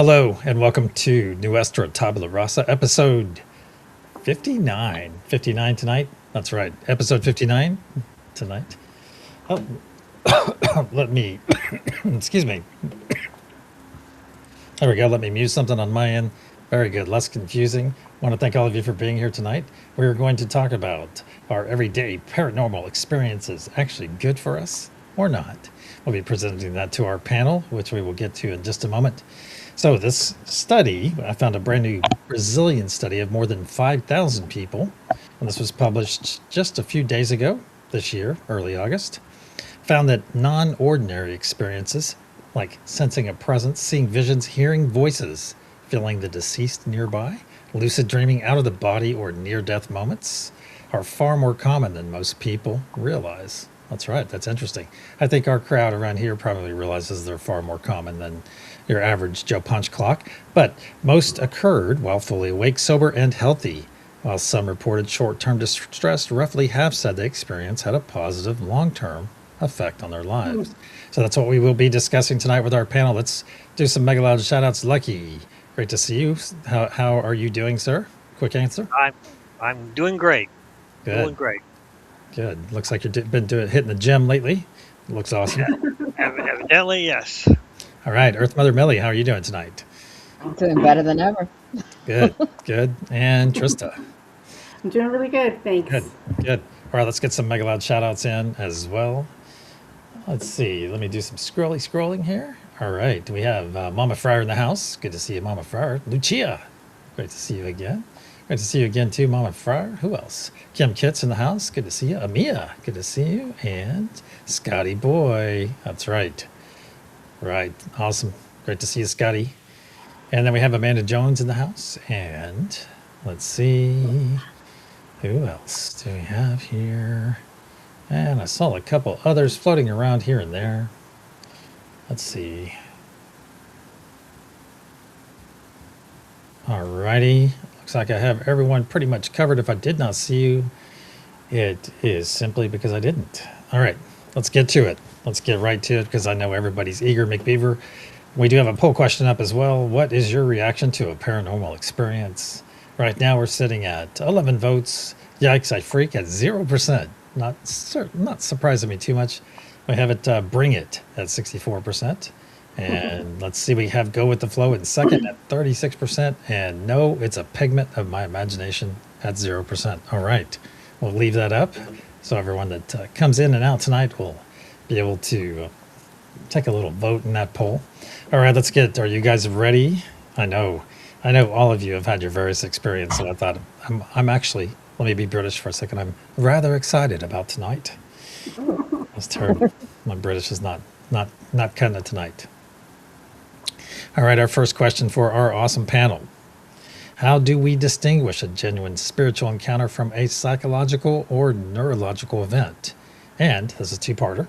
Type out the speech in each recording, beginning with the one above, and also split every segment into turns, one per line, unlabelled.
Hello, and welcome to Nuestra Tabula Rasa, episode 59. 59 tonight? That's right, episode 59 tonight. Oh, let me, excuse me. There we go, let me mute something on my end. Very good, less confusing. I want to thank all of you for being here tonight. We're going to talk about our everyday paranormal experiences actually good for us or not. We'll be presenting that to our panel, which we will get to in just a moment. So this study, I found a brand new Brazilian study of more than 5,000 people, and this was published just a few days ago this year, early August, found that non-ordinary experiences like sensing a presence, seeing visions, hearing voices, feeling the deceased nearby, lucid dreaming out of the body, or near-death moments are far more common than most people realize. That's right, that's interesting. I think our crowd around here probably realizes they're far more common than your average Joe Punch clock, but most occurred while fully awake, sober, and healthy. While some reported short-term distress, roughly half said the experience had a positive long-term effect on their lives. So that's what we will be discussing tonight with our panel. Let's do some mega loud shout-outs. Lucky, great to see you. How are you doing, sir? Quick answer.
I'm doing great.
Good.
Doing great.
Good. Looks like you've been hitting the gym lately. Looks awesome.
Evidently, yes.
All right, Earth Mother Millie, how are you doing tonight?
I'm doing better than ever.
Good, good. And Trista.
I'm doing really good, thanks.
Good, good. All right, let's get some mega loud shout outs in as well. Let's see. Let me do some scrolling here. All right, we have Mama Fryer in the house. Good to see you, Mama Fryer. Lucia, great to see you again. Great to see you again, too, Mama Fryer. Who else? Kim Kitts in the house. Good to see you. Amia, good to see you. And Scotty Boy. That's right. Right. Awesome. Great to see you, Scotty. And then we have Amanda Jones in the house. And let's see. Who else do we have here? And I saw a couple others floating around here and there. Let's see. All righty. Looks like I have everyone pretty much covered. If I did not see you, it is simply because I didn't. All right. Let's get to it. Let's get right to it because I know everybody's eager. McBeaver, we do have a poll question up as well. What is your reaction to a paranormal experience? Right now we're sitting at 11 votes. Yikes, I freak at 0%. Not surprising me too much. We have it Bring It at 64%. And let's see, we have Go With The Flow in second at 36%. And No, It's a Pigment of My Imagination at 0%. All right, we'll leave that up. So everyone that comes in and out tonight will be able to take a little vote in that poll. All right, are you guys ready? I know all of you have had your various experiences, so I thought I'm actually, let me be British for a second, I'm rather excited about tonight. That's terrible. My British is not cutting it tonight. All right, our first question for our awesome panel. How do we distinguish a genuine spiritual encounter from a psychological or neurological event? And this is a two-parter.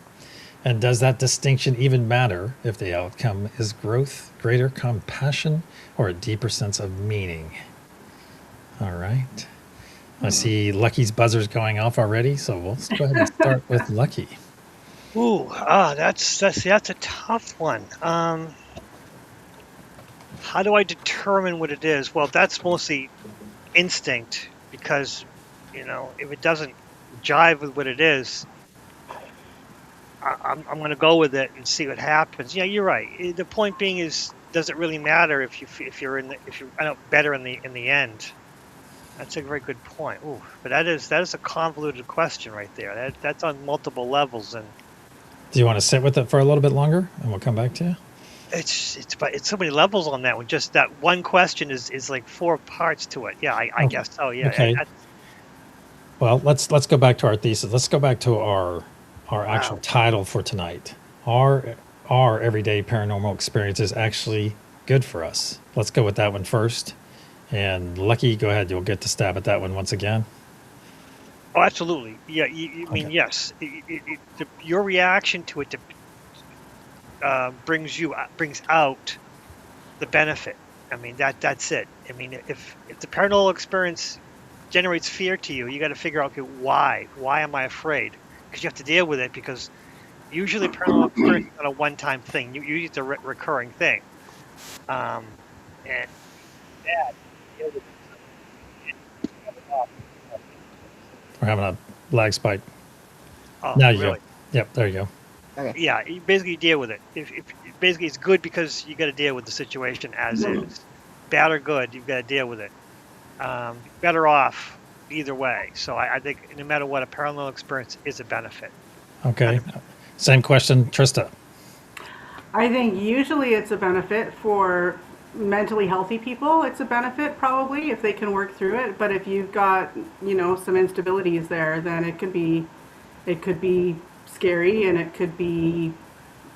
And does that distinction even matter if the outcome is growth, greater compassion, or a deeper sense of meaning? All right. I see Lucky's buzzers going off already, so we'll go ahead and start with Lucky.
Ooh, that's a tough one. How do I determine what it is? Well, that's mostly instinct because, if it doesn't jive with what it is, I'm going to go with it and see what happens. Yeah, you're right. The point being is, does it really matter if you end up better in the end? That's a very good point. Ooh, but that is a convoluted question right there. That's on multiple levels. And
do you want to sit with it for a little bit longer, and we'll come back to you?
It's so many levels on that one. Just that one question is like four parts to it. Yeah, I guess so. Yeah.
Okay. Well, let's go back to our thesis. Let's go back to our actual title for tonight. Are everyday paranormal experiences actually good for us? Let's go with that one first. And Lucky, go ahead. You'll get to stab at that one once again.
Oh, absolutely. Yeah. I mean, yes. Your reaction to it brings out the benefit. I mean, that's it. I mean, if the paranormal experience generates fear to you, you got to figure out, okay, why? Why am I afraid? Because you have to deal with it. Because usually paranormal experience is not a one-time thing. Usually it's a recurring thing. And that deal with
We're having a lag spike.
oh,
Now you
really?
go. Yep, there you go.
Okay.
Yeah, you basically deal with it. If basically it's good because you got to deal with the situation as is. Bad or good, you've got to deal with it. Better off either way. So I think no matter what, a paranormal experience is a benefit.
Okay. Same question, Trista.
I think usually it's a benefit for mentally healthy people. It's a benefit probably if they can work through it. But if you've got, some instabilities there, then it could be scary and it could be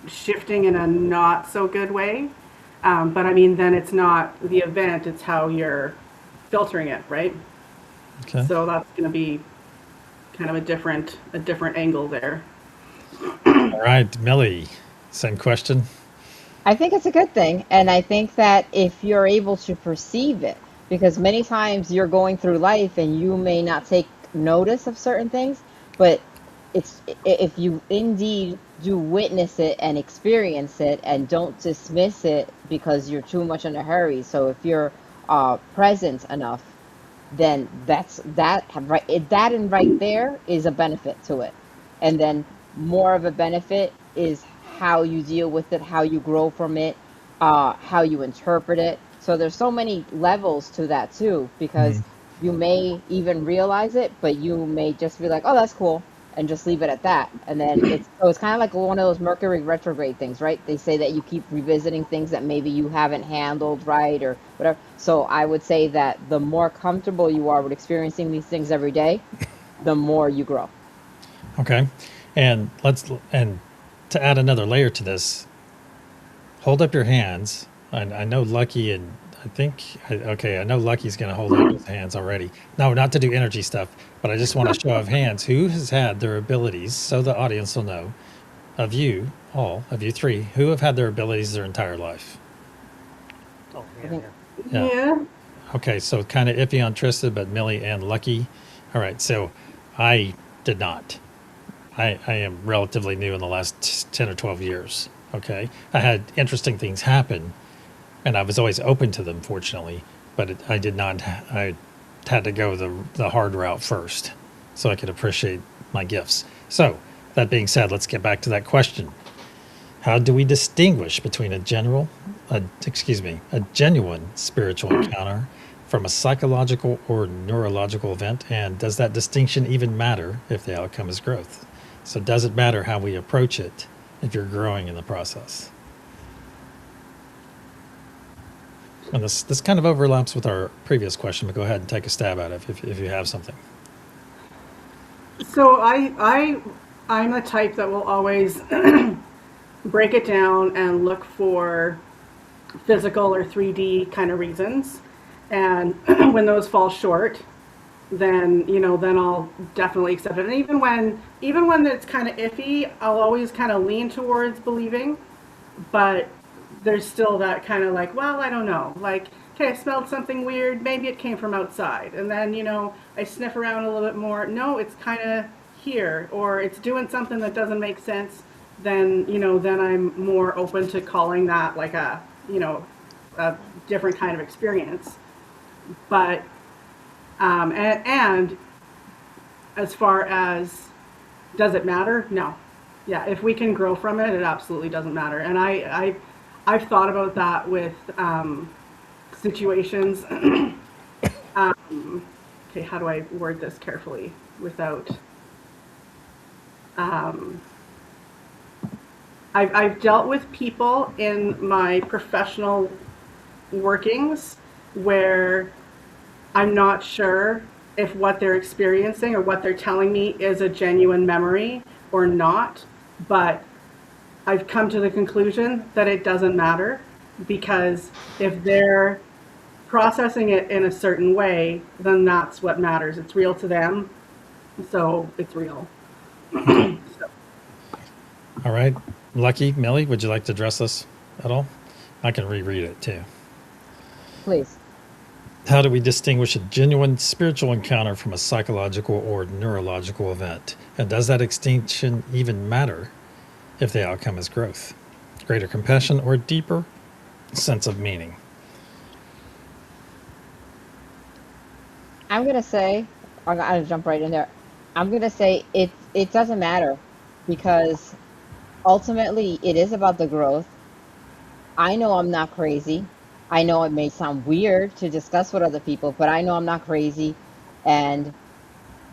shifting in a not so good way. But I mean, then it's not the event; it's how you're filtering it, right?
Okay.
So that's going to be kind of a different angle there.
All right, Millie, same question.
I think it's a good thing. And I think that if you're able to perceive it, because many times you're going through life and you may not take notice of certain things, but if you indeed do witness it and experience it and don't dismiss it because you're too much in a hurry. So if you're present enough, then that and right there is a benefit to it. And then more of a benefit is how you deal with it, how you grow from it, how you interpret it. So there's so many levels to that too, because you may even realize it, but you may just be like, oh, that's cool, and just leave it at that. And then it's kind of like one of those Mercury retrograde things, right? They say that you keep revisiting things that maybe you haven't handled right or whatever. So I would say that the more comfortable you are with experiencing these things every day, the more you grow.
Okay. And to add another layer to this, hold up your hands. I know Lucky and I know Lucky's going to hold up his hands already. No, not to do energy stuff, but I just want a show of hands. Who has had their abilities, so the audience will know, of you three, who have had their abilities their entire life?
Oh,
I think
Yeah.
Okay, so kind of iffy on Trista, but Millie and Lucky. All right, so I did not. I am relatively new in the last 10 or 12 years. Okay. I had interesting things happen, and I was always open to them, fortunately, but I did not. I had to go the hard route first so I could appreciate my gifts. So, that being said, let's get back to that question. How do we distinguish between a genuine spiritual encounter from a psychological or neurological event? And does that distinction even matter if the outcome is growth? So does it matter how we approach it if you're growing in the process? And this kind of overlaps with our previous question, but go ahead and take a stab at it if you have something.
So I'm the type that will always break it down and look for physical or 3D kind of reasons. And when those fall short, then then I'll definitely accept it. And even when it's kind of iffy, I'll always kind of lean towards believing, but there's still that kind of like, well, I don't know. Like, okay, I smelled something weird. Maybe it came from outside. And then, I sniff around a little bit more. No, it's kind of here, or it's doing something that doesn't make sense. Then, then I'm more open to calling that like a different kind of experience. But and as far as does it matter? No. Yeah, if we can grow from it, it absolutely doesn't matter. And I've thought about that with situations. Okay, how do I word this carefully without? I've dealt with people in my professional workings where I'm not sure if what they're experiencing or what they're telling me is a genuine memory or not, but I've come to the conclusion that it doesn't matter, because if they're processing it in a certain way, then that's what matters. It's real to them, so it's real. So.
All right. Lucky, Millie, would you like to address this at all? I can reread it too.
please.
How do we distinguish a genuine spiritual encounter from a psychological or neurological event? And does that distinction even matter if the outcome is growth, greater compassion, or deeper sense of meaning.
I'm gonna say, I'm gonna jump right in there. I'm gonna say it doesn't matter because ultimately it is about the growth. I know I'm not crazy. I know it may sound weird to discuss with other people, but I know I'm not crazy. And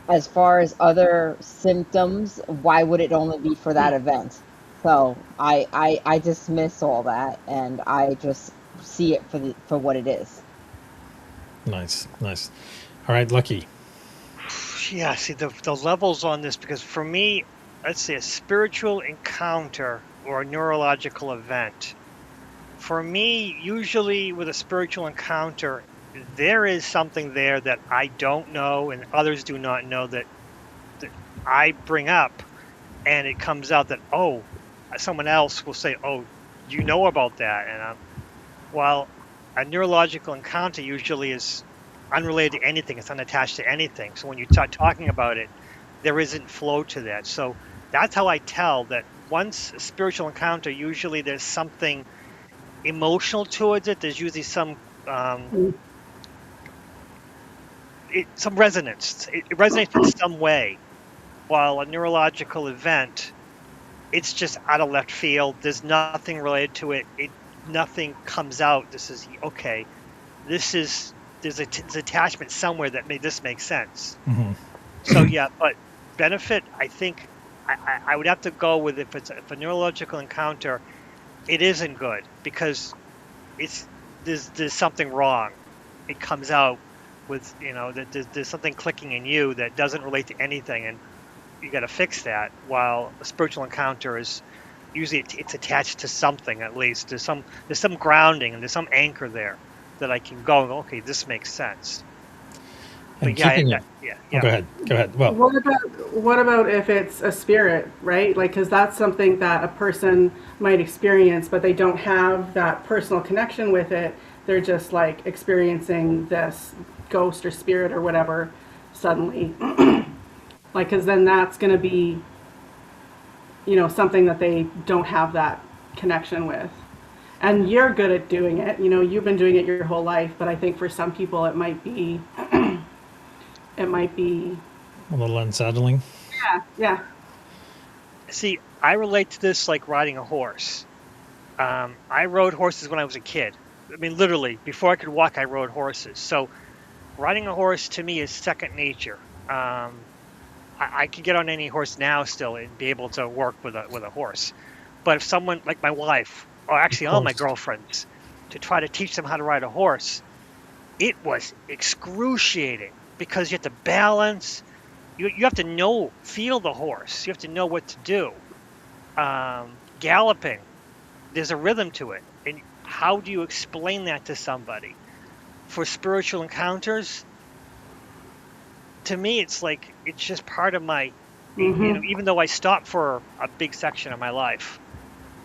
as far as other symptoms, why would it only be for that event? So I dismiss all that and I just see it for what it is.
Nice, nice. All right, Lucky.
Yeah, see the levels on this, because for me, let's say a spiritual encounter or a neurological event. For me, usually with a spiritual encounter, there is something there that I don't know and others do not know that I bring up, and it comes out that, oh, someone else will say, oh, you know about that, and while a neurological encounter usually is unrelated to anything, it's unattached to anything. So when you start talking about it, there isn't flow to that. So that's how I tell that once a spiritual encounter, usually there's something emotional towards it. There's usually um, some resonance. It resonates in some way. While a neurological event, it's just out of left field. There's nothing related to it. Nothing comes out. This is okay. There's attachment somewhere that made this make sense. So yeah, but benefit, I think I would have to go with if a neurological encounter, it isn't good because there's something wrong. It comes out with that there's something clicking in you that doesn't relate to anything, and you got to fix that. While a spiritual encounter is usually it's attached to something, at least there's some grounding and there's some anchor there that I can go, okay, this makes sense.
And
But yeah,
keeping it. Oh, go ahead. Go ahead. Well,
What about if it's a spirit, right? Like, because that's something that a person might experience, but they don't have that personal connection with it. They're just like experiencing this ghost or spirit or whatever suddenly. Like, because then that's going to be, something that they don't have that connection with. And you're good at doing it. You've been doing it your whole life, but I think for some people it might be
a little unsettling.
yeah.
see, I relate to this like riding a horse. I rode horses when I was a kid. I mean, literally, before I could walk, I rode horses. So riding a horse to me is second nature. I could get on any horse now still and be able to work with a horse. But if someone like my wife, or actually all my girlfriends, to try to teach them how to ride a horse, it was excruciating because you have to balance. You have to feel the horse. You have to know what to do. Galloping, there's a rhythm to it. And how do you explain that to somebody? For spiritual encounters, to me, it's like it's just part of my. Even though I stopped for a big section of my life,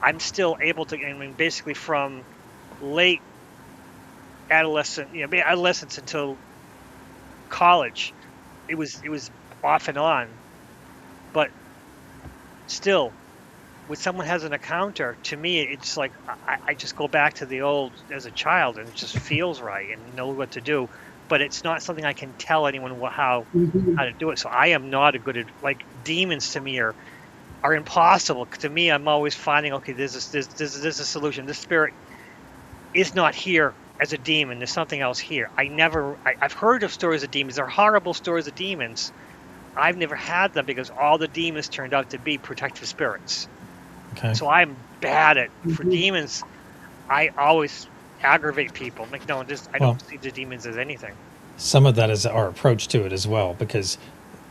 I'm still able to. I mean, basically from late adolescence until college, it was off and on, but still, when someone has an encounter, to me, it's like I just go back to the old as a child, and it just feels right and know what to do. But it's not something I can tell anyone how to do it. So I am not a good at, like, demons to me are impossible. To me, I'm always finding, okay, there's a solution. This spirit is not here as a demon. There's something else here. I've heard of stories of demons. They're horrible stories of demons. I've never had them because all the demons turned out to be protective spirits.
Okay.
So I'm bad at for demons. I always aggravate people. Like, no, I don't see the demons as anything.
Some of that is our approach to it as well, because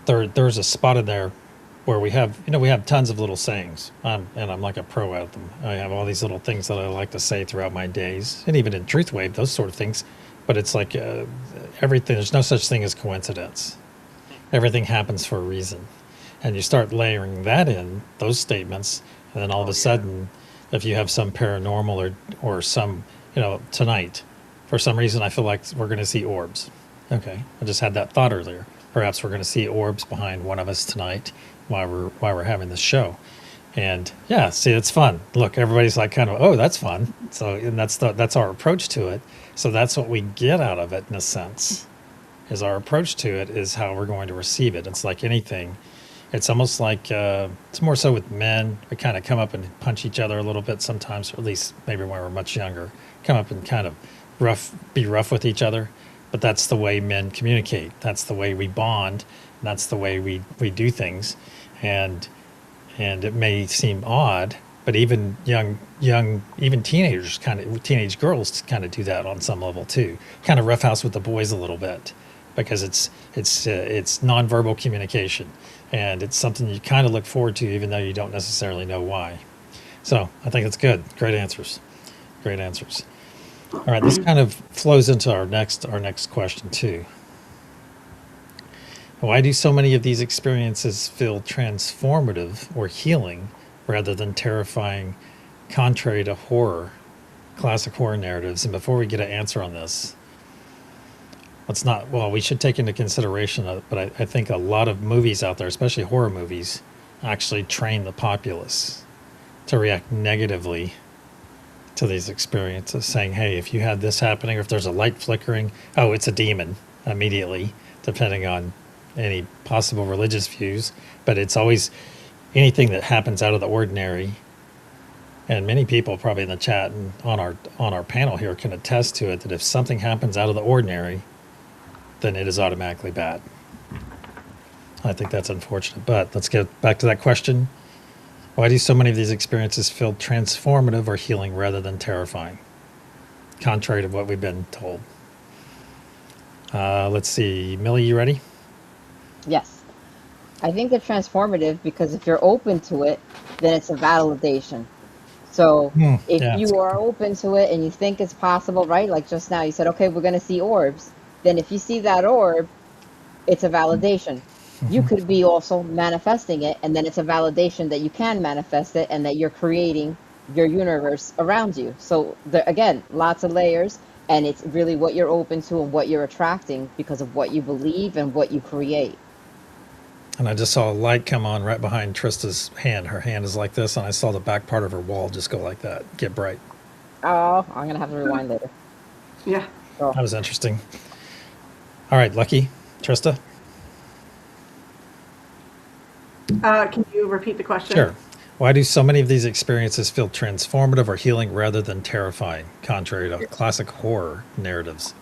there's a spot in there where we have tons of little sayings, and I'm like a pro at them. I have all these little things that I like to say throughout my days, and even in Truth Wave, those sort of things. But it's like everything. There's no such thing as coincidence. Everything happens for a reason, and you start layering that in those statements, and then all of a sudden, if you have some paranormal or some, tonight, for some reason I feel like we're going to see orbs. Okay, I just had that thought earlier. Perhaps we're going to see orbs behind one of us tonight while we're having this show, And yeah, see, it's fun. Look, everybody's like kind of, oh, that's fun. So, and that's our approach to it. So that's what we get out of it in a sense. Is our approach to it is how we're going to receive it. It's like anything. It's almost like it's more so with men. We kind of come up and punch each other a little bit sometimes, or at least maybe when we're much younger. Come up and kind of be rough with each other. But that's the way men communicate. That's the way we bond. And that's the way we do things. And it may seem odd, but even even teenagers teenage girls kind of do that on some level too. Kind of roughhouse with the boys a little bit, because it's nonverbal communication, and it's something you kind of look forward to, even though you don't necessarily know why. So I think it's good. Great answers. Great answers. All right, this kind of flows into our next question too. Why do so many of these experiences feel transformative or healing rather than terrifying, contrary to classic horror narratives? And before we get an answer on this, we should take into consideration, but I think a lot of movies out there, especially horror movies, actually train the populace to react negatively to these experiences, saying, hey, if you had this happening, or if there's a light flickering, oh, it's a demon immediately, depending on any possible religious views. But it's always anything that happens out of the ordinary. And many people probably in the chat and on our panel here can attest to it, that if something happens out of the ordinary, then it is automatically bad. I think that's unfortunate. But let's get back to that question. Why do so many of these experiences feel transformative or healing rather than terrifying? Contrary to what we've been told. Let's see. Millie, you ready?
Yes. I think they're transformative because if you're open to it, then it's a validation. So if you are open to it and you think it's possible, right? Like just now you said, okay, we're going to see orbs. Then if you see that orb, it's a validation. You could be also manifesting it, and then it's a validation that you can manifest it and that you're creating your universe around you. So again, lots of layers, and it's really what you're open to and what you're attracting because of what you believe and what you create.
And I just saw a light come on right behind Trista's hand. Her hand is like this, and I saw the back part of her wall just go like that, get bright.
Oh, I'm going to have to rewind later.
Yeah.
So.
That was interesting. All right, Lucky. Trista?
Can you repeat the question?
Sure. Why do so many of these experiences feel transformative or healing rather than terrifying, contrary to classic horror narratives?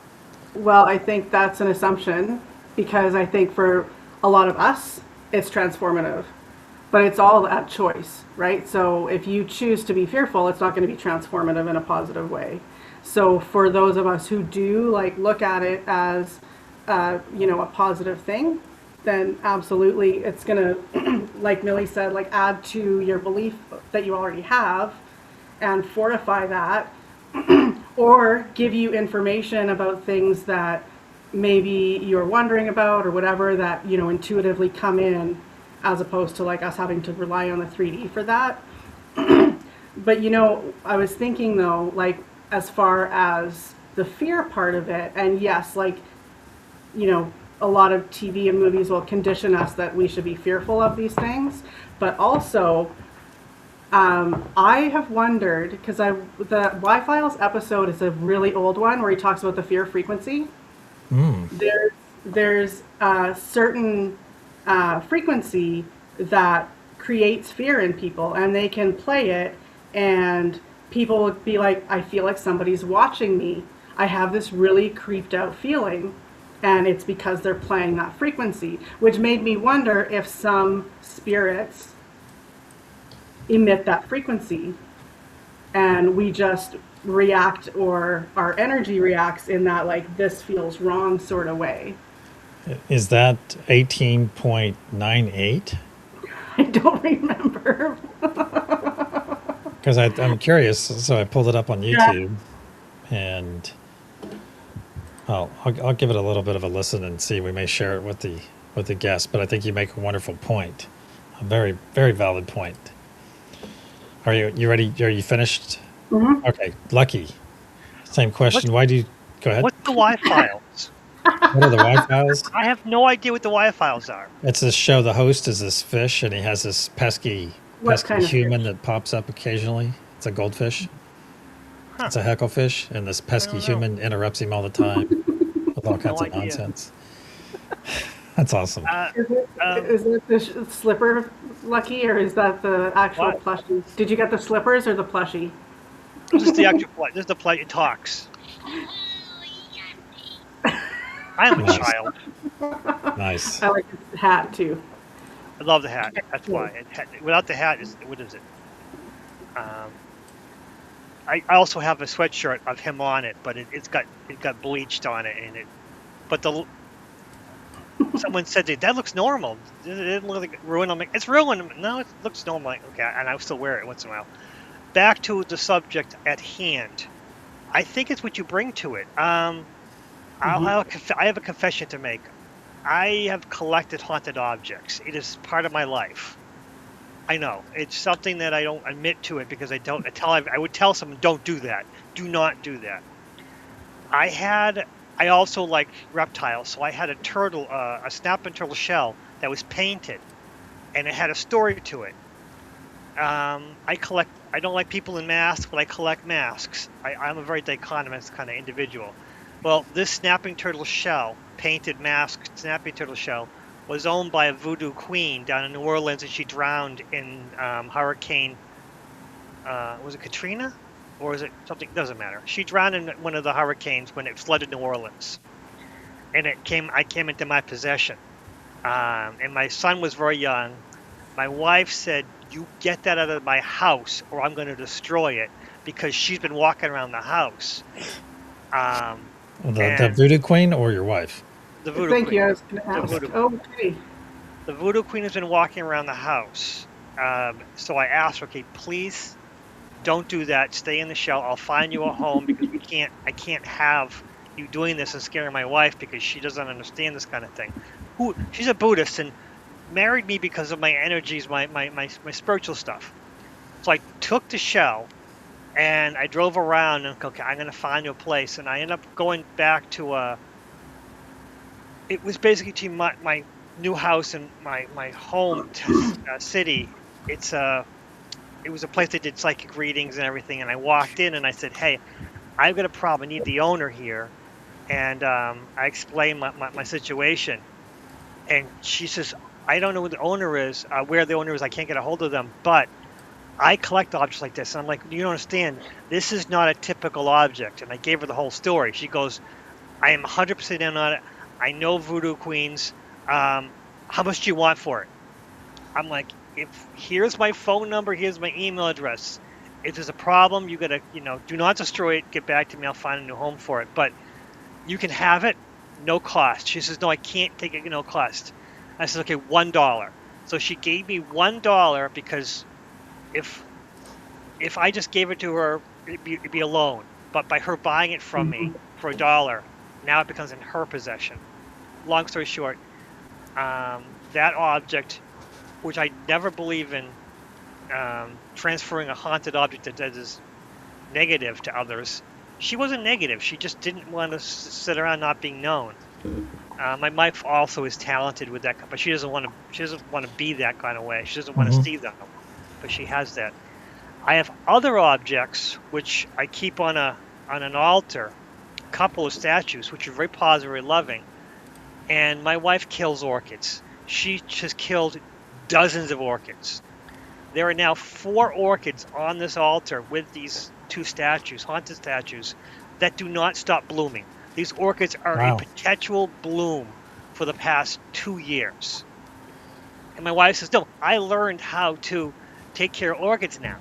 Well, I think that's an assumption, because I think for a lot of us, it's transformative. But it's all at choice, right? So if you choose to be fearful, it's not going to be transformative in a positive way. So for those of us who do look at it as a positive thing, then absolutely it's going to, like Millie said, add to your belief that you already have and fortify that, or give you information about things that maybe you're wondering about or whatever that, intuitively come in, as opposed to us having to rely on the 3D for that. But, I was thinking though, as far as the fear part of it, and yes, a lot of TV and movies will condition us that we should be fearful of these things, but also I have wondered, because the Y-Files episode is a really old one where he talks about the fear frequency. There's a certain frequency that creates fear in people, and they can play it, and people will be like, I feel like somebody's watching me. I have this really creeped out feeling. And it's because they're playing that frequency, which made me wonder if some spirits emit that frequency and we just react, or our energy reacts in that this feels wrong sort of way.
Is that 18.98?
I don't remember.
Because I'm curious, so I pulled it up on YouTube, and I'll give it a little bit of a listen and see. We may share it with the guests, but I think you make a wonderful point, a very, very valid point. Are you ready? Are you finished?
Mm-hmm.
Okay, Lucky. Same question. Go ahead.
What's the Y-Files?
What are the Y-Files?
I have no idea what the Y-Files are.
It's this show. The host is this fish, and he has this pesky
What
pesky
kind of
human
fish?
that pops up occasionally. It's a goldfish.
Huh?
It's a hecklefish, and this
I
pesky
don't know.
human interrupts him all the time with all kinds
No
of
idea.
nonsense. That's awesome.
Is it
Um,
is it the slipper lucky, or is that the actual
what?
plushie? Did you get the slippers or the plushie?
This is the actual play. This is the play. It talks. I am a
Nice.
child.
Nice.
I like his hat too.
I love the hat. That's why. Without the hat, what is it? Um, I also have a sweatshirt of him on it, but it got bleached on it, and it. But someone said that looks normal. It didn't look like ruin. I'm like, it's ruined. No, it looks normal. Like, okay, and I still wear it once in a while. Back to the subject at hand. I think it's what you bring to it. I have a confession to make. I have collected haunted objects. It is part of my life. I know it's something that I don't admit to it because I would tell someone, don't do that. Do not do that. I also like reptiles, so I had a turtle, a snapping turtle shell that was painted, and it had a story to it. I don't like people in masks, but I collect masks. I'm a very dichotomous kind of individual. Well, this snapping turtle shell, painted mask snapping turtle shell, was owned by a voodoo queen down in New Orleans, and she drowned in Hurricane. Was it Katrina, or was it something? Doesn't matter. She drowned in one of the hurricanes when it flooded New Orleans, and I came into my possession. And my son was very young. My wife said, "You get that out of my house, or I'm going to destroy it," because she's been walking around the house.
The
And
voodoo queen or your wife?
the voodoo
Thank
queen.
you. I was going to
The
ask.
voodoo.
Okay.
The voodoo queen has been walking around the house. So I asked her, okay, please don't do that. Stay in the shell. I'll find you a home because I can't have you doing this and scaring my wife because she doesn't understand this kind of thing. She's a Buddhist and married me because of my energies, my spiritual stuff. So I took the shell and I drove around and okay, I'm going to find you a place. And I ended up going back to it was basically to my new house and my home city. It was a place that did psychic readings and everything. And I walked in and I said, hey, I've got a problem. I need the owner here. And I explained my situation. And she says, I don't know who the owner is, where the owner is. I can't get a hold of them. But I collect objects like this. And I'm like, you don't understand. This is not a typical object. And I gave her the whole story. She goes, I am 100% in on it. I know voodoo queens. How much do you want for it? I'm like, here's my phone number. Here's my email address. If there's a problem, you gotta, do not destroy it. Get back to me. I'll find a new home for it. But you can have it, no cost. She says, no, I can't take it, no cost. I said, okay, $1. So she gave me $1 because if I just gave it to her, it'd be a loan. But by her buying it from me for $1, now it becomes in her possession. Long story short, that object, which I never believe in transferring a haunted object that is negative to others. She wasn't negative. She just didn't want to sit around not being known. My wife also is talented with that, but she doesn't want to be that kind of way. She doesn't want to see them, but she has that. I have other objects which I keep on an altar, a couple of statues which are very positive, very loving. And my wife kills orchids. She just killed dozens of orchids. There are now 4 orchids on this altar with these 2 statues, haunted statues, that do not stop blooming. These orchids are in perpetual bloom for the past 2 years. And my wife says, no, I learned how to take care of orchids now.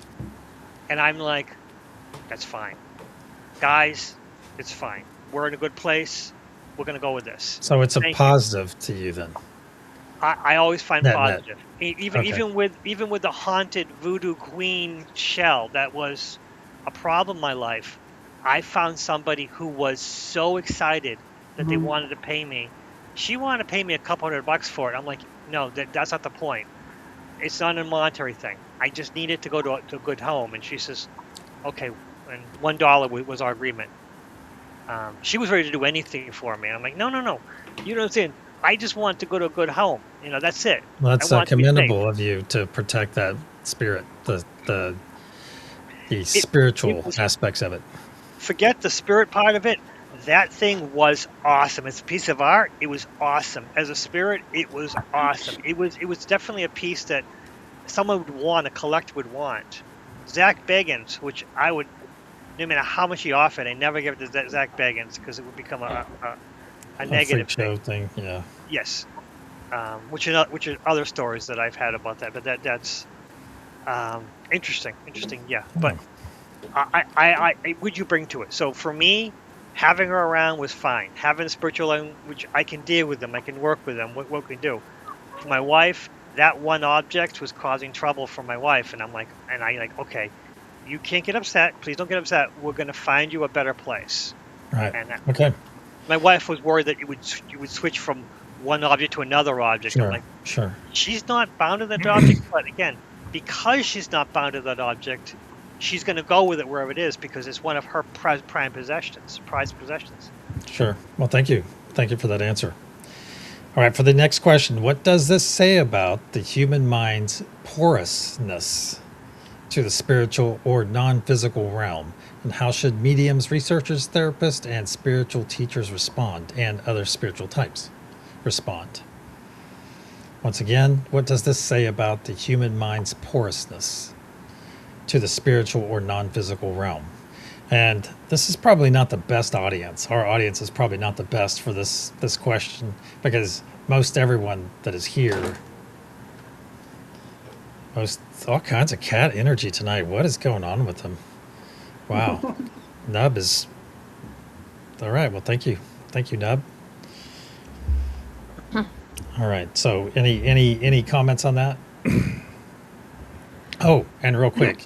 And I'm like, that's fine. Guys, it's fine. We're in a good place. We're going to go with this.
So it's a positive to you then?
I always find positive. Even with the haunted voodoo queen shell that was a problem in my life, I found somebody who was so excited that they wanted to pay me. She wanted to pay me a couple $100 for it. I'm like, no, that's not the point. It's not a monetary thing. I just need it to go to a good home. And she says, okay, and $1 was our agreement. She was ready to do anything for me. And I'm like, no. You know what I'm saying? I just want to go to a good home. That's it.
Well, that's commendable of you to protect that spirit, the spiritual
was,
aspects of it.
forget the spirit part of it. That thing was awesome. As a piece of art, it was awesome. As a spirit, it was awesome. It was definitely a piece that someone would want, a collector would want. Zach Bagans, which I would, no matter how much he offered, I never give it to Zach Bagans because it would become a negative
freak show
thing.
Yeah.
Yes, which are other stories that I've had about that. But that's interesting. Yeah, but I would you bring to it? So for me, having her around was fine. Having a spiritual language, I can deal with them. I can work with them. What can we do? For my wife, that one object was causing trouble for my wife, and I like, okay, you can't get upset. Please don't get upset. We're going to find you a better place.
Right.
And
Okay.
my wife was worried that you would switch from one object to another object.
Sure.
I'm like,
sure.
she's not bound to that object, but again, because she's not bound to that object, she's going to go with it wherever it is because it's one of her prized possessions.
Sure. Well, thank you. Thank you for that answer. All right, for the next question, what does this say about the human mind's porousness to the spiritual or non-physical realm? And how should mediums, researchers, therapists, and spiritual teachers respond, and other spiritual types respond? Once again, what does this say about the human mind's porousness to the spiritual or non-physical realm? And this is probably not the best audience. Our audience is probably not the best for this question because most everyone that is here, all kinds of cat energy tonight. What is going on with them? Wow. Nub is all right. Well, thank you, Nub. All right. So, any comments on that? Oh, and real quick,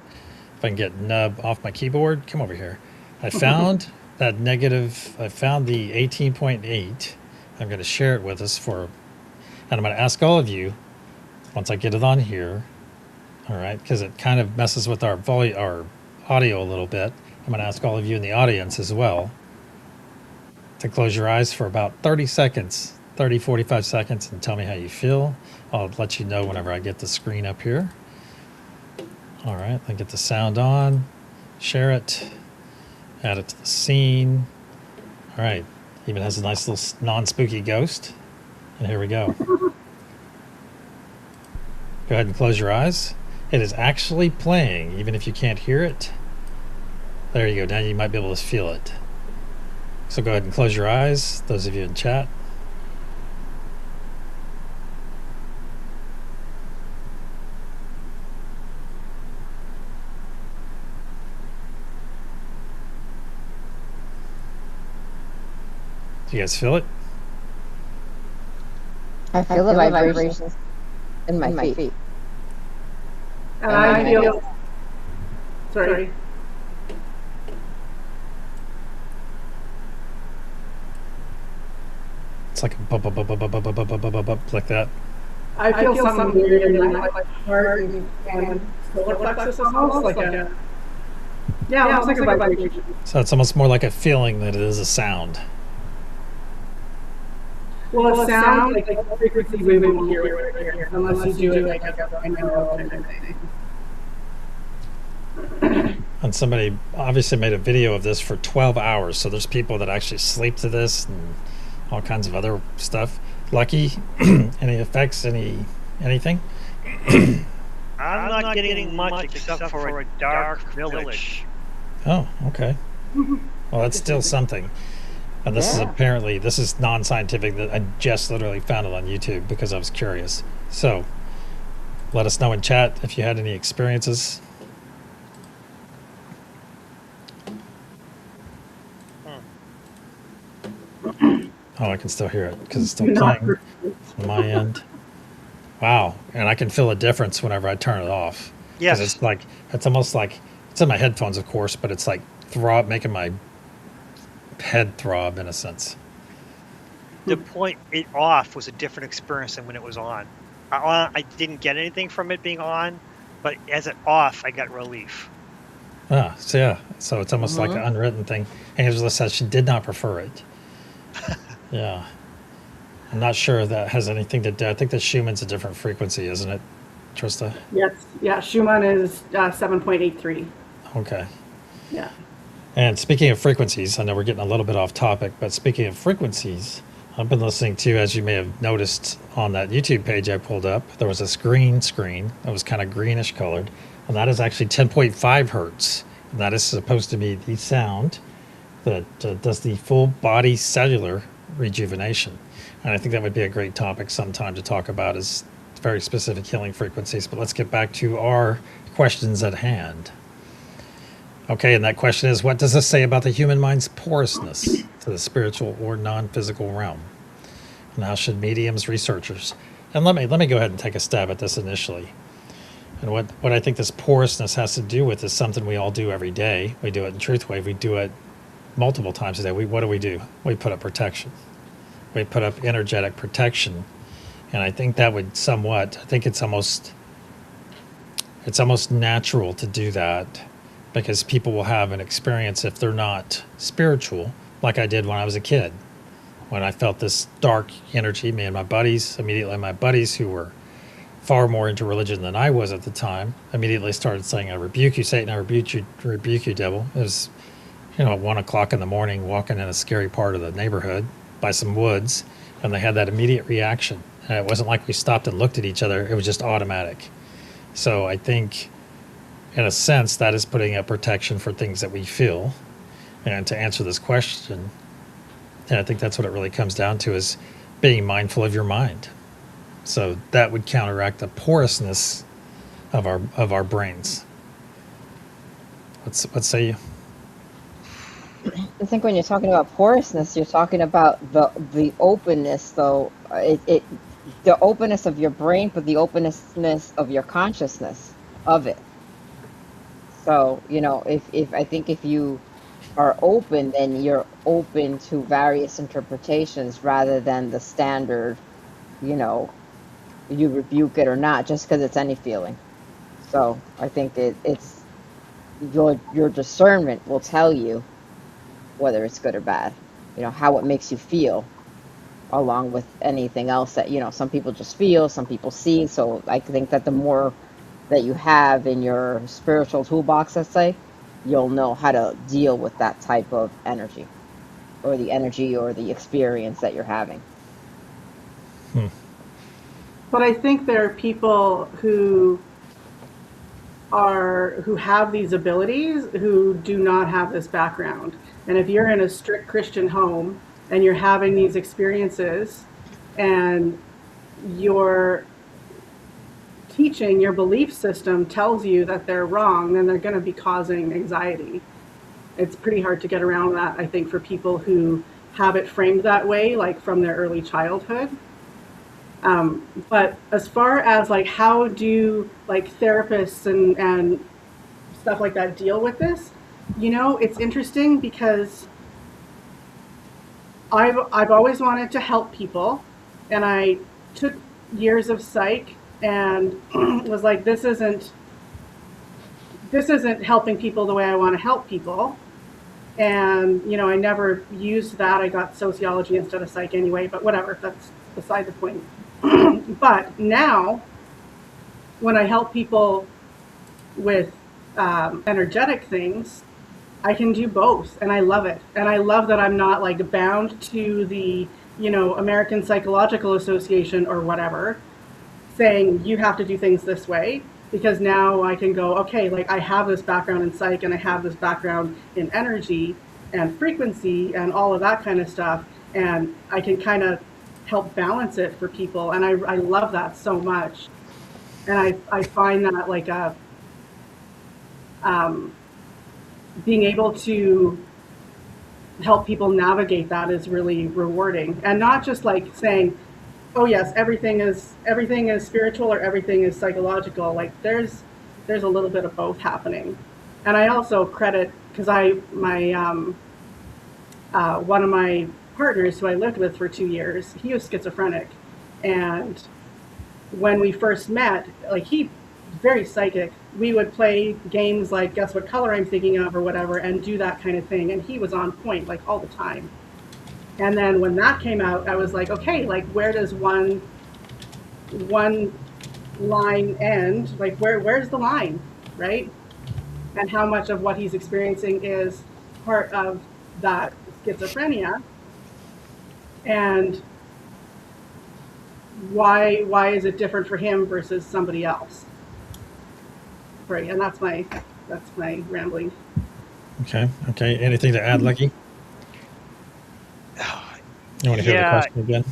if I can get Nub off my keyboard, come over here. I found I found the 18.8. I'm going to share it with us and I'm going to ask all of you, once I get it on here, all right, because it kind of messes with our audio a little bit. I'm going to ask all of you in the audience as well to close your eyes for about 30 seconds, 45 seconds, and tell me how you feel. I'll let you know whenever I get the screen up here. All right, then get the sound on, share it, add it to the scene. All right, even has a nice little non-spooky ghost. And here we go. Go ahead and close your eyes. It is actually playing, even if you can't hear it. There you go, now you might be able to feel it. So go ahead and close your eyes, those of you in chat. Do you guys feel it?
I feel the vibrations in my feet.
And I feel, sorry.
It's like a bub, like that.
I feel something weird in my heart and solar plexus almost like a, yeah, almost like a vibration.
So it's almost more like a feeling than it is a sound.
Well, a sound, like a frequency we wouldn't hear unless you do it like a binaural kind of thing.
And somebody obviously made a video of this for 12 hours. So there's people that actually sleep to this and all kinds of other stuff. Lucky, any effects, anything?
I'm not getting much except for a dark village.
Oh, okay. Well, that's still something. And this is non-scientific. That I just literally found it on YouTube because I was curious. So let us know in chat if you had any experiences. Oh, I can still hear it because it's still playing on my end. Wow. And I can feel a difference whenever I turn it off.
Yes.
It's almost like, it's in my headphones, of course, but it's like making my head throb in a sense.
The point it off was a different experience than when it was on. I didn't get anything from it being on, but as it off, I got relief.
So yeah, so it's almost like an unwritten thing. Angela says she did not prefer it. Yeah. I'm not sure if that has anything to do. I think that Schumann's a different frequency, isn't it? Trista?
Yes, yeah, Schumann is 7.83.
Okay.
Yeah.
And speaking of frequencies, I know we're getting a little bit off topic, but speaking of frequencies, I've been listening to, as you may have noticed on that YouTube page I pulled up, there was a green screen that was kind of greenish colored, and that is actually 10.5 hertz. And that is supposed to be the sound that does the full body cellular rejuvenation. And I think that would be a great topic sometime to talk about, is very specific healing frequencies. But let's get back to our questions at hand. Okay, and that question is, what does this say about the human mind's porousness to the spiritual or non-physical realm? And how should mediums, researchers, and let me go ahead and take a stab at this initially. And what I think this porousness has to do with is something we all do every day. We do it in TruthWave. We do it multiple times a day. What do? We put up protection. We put up energetic protection. And I think that would I think it's almost natural to do that, because people will have an experience, if they're not spiritual, like I did when I was a kid. When I felt this dark energy, me and my buddies, who were far more into religion than I was at the time, immediately started saying, I rebuke you, Satan, I rebuke you, devil. It was, at 1 o'clock in the morning, walking in a scary part of the neighborhood by some woods, and they had that immediate reaction. And it wasn't like we stopped and looked at each other, it was just automatic. So I think, in a sense, that is putting up protection for things that we feel. And to answer this question, I think that's what it really comes down to, is being mindful of your mind. So that would counteract the porousness of our brains. What say you?
I think when you're talking about porousness, you're talking about the openness, though. The openness of your brain, but the openness of your consciousness of it. So, if I think if you are open, then you're open to various interpretations rather than the standard, you rebuke it or not, just because it's any feeling. So I think it's your discernment will tell you whether it's good or bad, how it makes you feel, along with anything else that, some people just feel, some people see. So I think that the more that you have in your spiritual toolbox, let's say, you'll know how to deal with that type of energy or the experience that you're having.
But I think there are people who have these abilities who do not have this background. And if you're in a strict Christian home and you're having these experiences and your teaching, your belief system tells you that they're wrong, then they're going to be causing anxiety. It's pretty hard to get around that, I think, for people who have it framed that way, like from their early childhood. But as far as like how do like therapists and stuff like that deal with this, it's interesting because I've always wanted to help people, and I took years of psych and was like, this isn't helping people the way I want to help people. And I never used that. I got sociology instead of psych anyway, but whatever, that's beside the point. But now when I help people with energetic things, I can do both, and I love it. And I love that I'm not like bound to the American Psychological Association or whatever saying you have to do things this way, because now I can go, okay, like I have this background in psych and I have this background in energy and frequency and all of that kind of stuff, and I can kind of help balance it for people. And I love that so much. And I find that like being able to help people navigate that is really rewarding, and not just like saying, oh yes, everything is spiritual or everything is psychological. Like there's a little bit of both happening. And I also credit, because one of my partners who I lived with for 2 years, he was schizophrenic, and when we first met, like he very psychic. We would play games like guess what color I'm thinking of or whatever, and do that kind of thing, and he was on point like all the time. And then when that came out, I was like, okay, like where does one line end? Like where's the line, right? And how much of what he's experiencing is part of that schizophrenia, and why is it different for him versus somebody else? Right, and that's my rambling.
Okay. Okay. Anything to add, Lucky? You want to hear the
Yeah,
question again?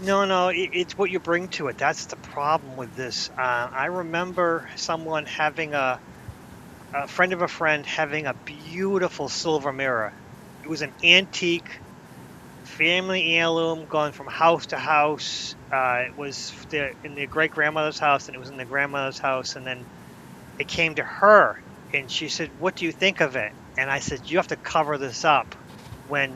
no, it's what you bring to it. That's the problem with this. I remember someone having a friend of a friend having a beautiful silver mirror. It was an antique family heirloom going from house to house. It was in their great grandmother's house, and it was in the grandmother's house, and then it came to her, and she said, "What do you think of it?" And I said, "You have to cover this up when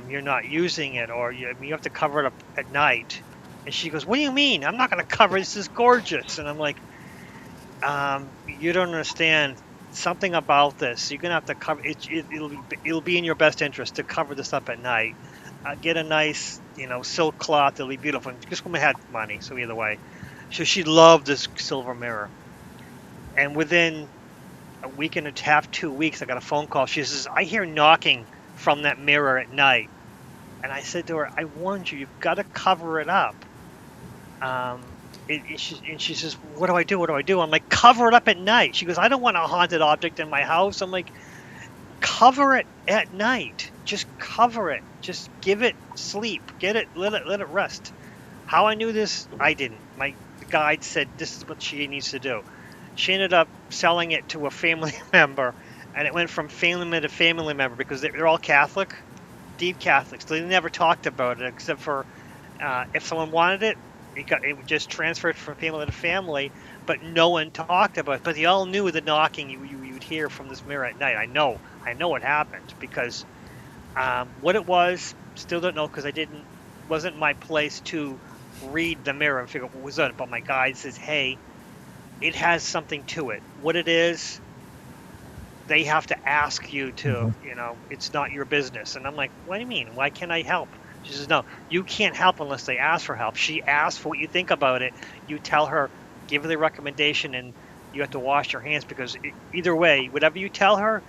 you're not using it, or you have to cover it up at night." And she goes, "What do you mean? I'm not going to cover this. Is gorgeous." And I'm like, "You don't understand something about this. You're going to have to cover it. It'll be in your best interest to cover this up at night. Get a nice, silk cloth. It'll be beautiful." This woman had money, so either way, so she loved this silver mirror. And within a week and a half, 2 weeks, I got a phone call. She says, "I hear knocking from that mirror at night." And I said to her, "I warned you, you've got to cover it up." And she says, "What do I do? What do I do?" I'm like, "Cover it up at night." She goes, "I don't want a haunted object in my house." I'm like, "Cover it at night. Just cover it. Just give it sleep. Let it rest." How I knew this, I didn't. My guide said this is what she needs to do. She ended up selling it to a family member, and it went from family member to family member because they're all Catholic, deep Catholics. They never talked about it except for if someone wanted it, it just transferred from family to family, but no one talked about it. But they all knew the knocking you would hear from this mirror at night. I know what happened because what it was, still don't know because wasn't my place to read the mirror and figure out what was on it. But my guide says, "Hey, it has something to it. What it is, they have to ask you to, it's not your business." And I'm like, "What do you mean? Why can't I help?" She says, "No, you can't help unless they ask for help." She asks for what you think about it. You tell her, give her the recommendation, and you have to wash your hands because either way, whatever you tell her,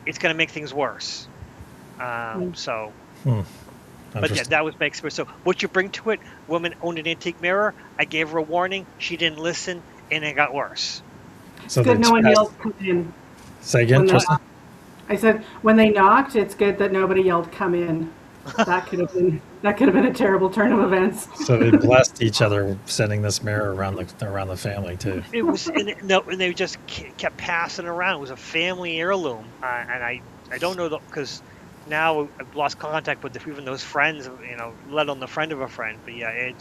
it's going to make things worse. So, but yeah, that was my experience. So what you bring to it, woman owned an antique mirror. I gave her a warning. She didn't listen, and it got worse.
So
Good, no one yelled "come in."
Say again, Tristan?
I said when they knocked, it's good that nobody yelled "come in." That could have been a terrible turn of events.
So they blessed each other, sending this mirror around the family too.
It was, and they just kept passing around. It was a family heirloom, and I don't know because now I've lost contact with even those friends, let alone the friend of a friend. But yeah,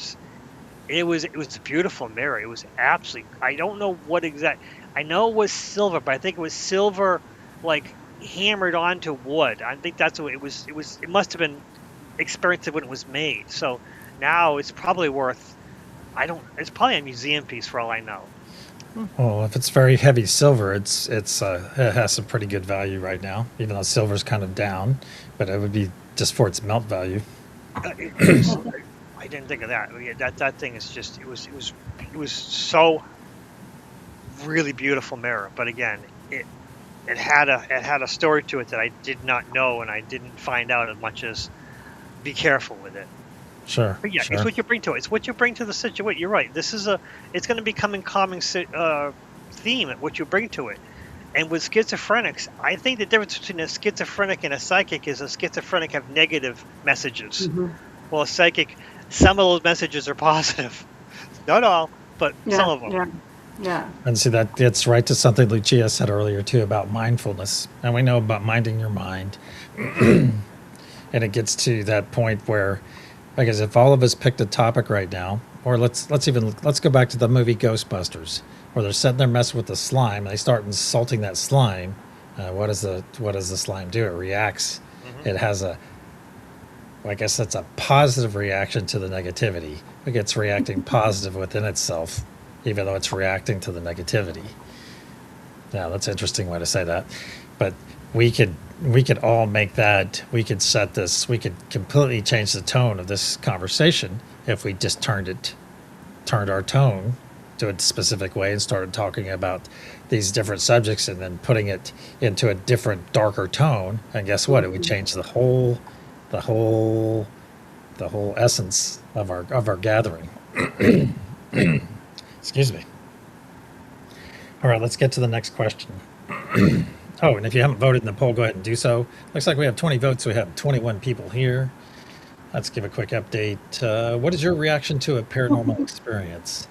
it was a beautiful mirror. It was absolutely. I don't know what exact. I know it was silver, but I think it was silver, like hammered onto wood. I think that's what it was. It must have been expensive when it was made. So now it's probably worth. It's probably a museum piece for all I know.
Well, if it's very heavy silver, it has some pretty good value right now. Even though silver's kind of down, but it would be just for its melt value.
I didn't think of that. Yeah, that thing is just. It was so really beautiful mirror. But again, it had a story to it that I did not know, and I didn't find out as much as be careful with it.
Sure.
But yeah,
sure.
It's what you bring to it. It's what you bring to the situation. You're right. It's going to become a common theme at what you bring to it. And with schizophrenics, I think the difference between a schizophrenic and a psychic is a schizophrenic have negative messages.
Mm-hmm.
Well, a psychic, some of those messages are positive. Not all, but some of them.
Yeah.
And see, that gets right to something Lucia said earlier too about mindfulness. And we know about minding your mind. And it gets to that point where, because if all of us picked a topic right now, or let's go back to the movie Ghostbusters, where they're sitting there messing with the slime, and they start insulting that slime. What does the slime do? It reacts. Mm-hmm. It has I guess that's a positive reaction to the negativity. It's reacting positive within itself, even though it's reacting to the negativity. Yeah, that's an interesting way to say that. But we could all make that. We could completely change the tone of this conversation if we just turned our tone to a specific way and started talking about these different subjects and then putting it into a different, darker tone. And guess what? It would change the whole essence of our gathering. Excuse me. All right, let's get to the next question. Oh, and if you haven't voted in the poll, go ahead and do so. Looks like we have 20 votes. We have 21 people here. Let's give a quick update. What is your reaction to a paranormal experience?